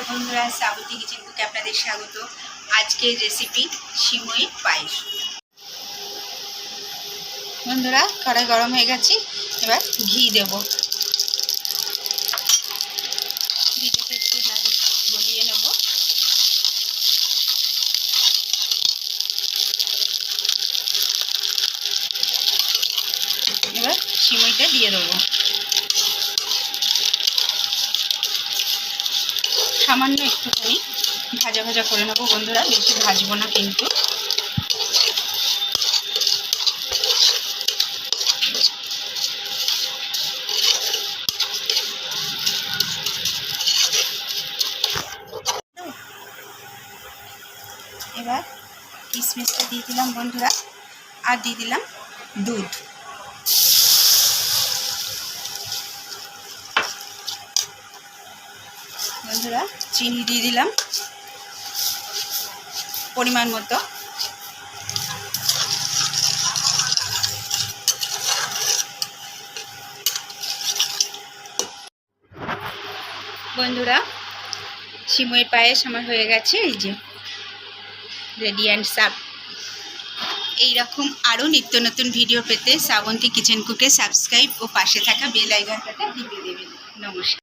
বন্ধুরা, শ্রাবন্তী কিচেন কুকে আপনাদের স্বাগত। আজকের রেসিপি সিমই পায়েস। বন্ধুরা, কড়াই গরম হয়ে গেছে, এবার ঘি দেব। ঘিটাকে একটু গলিয়ে নেব। এবার সিমইটা দিয়ে দেবো। সামান্য একটুখানি ভাজা ভাজা করে নেবো বন্ধুরা, বেশি ভাজবো না কিন্তু। এবার কিশমিশটা দিয়ে দিলাম বন্ধুরা, আর দিয়ে দিলাম দুধ। বন্ধুরা, চিনি দিয়ে দিলাম পরিমাণ মতো। বন্ধুরা, সিমইয়ের পায়েস আমার হয়ে গেছে। এই যে রেডি অ্যান্ড সার্ভ। এইরকম আরও নিত্য নতুন ভিডিও পেতে শ্রাবন্তী কিচেন কুকে সাবস্ক্রাইব ও পাশে থাকা বেল আইকনটাতে টিপে দেবেন। নমস্কার।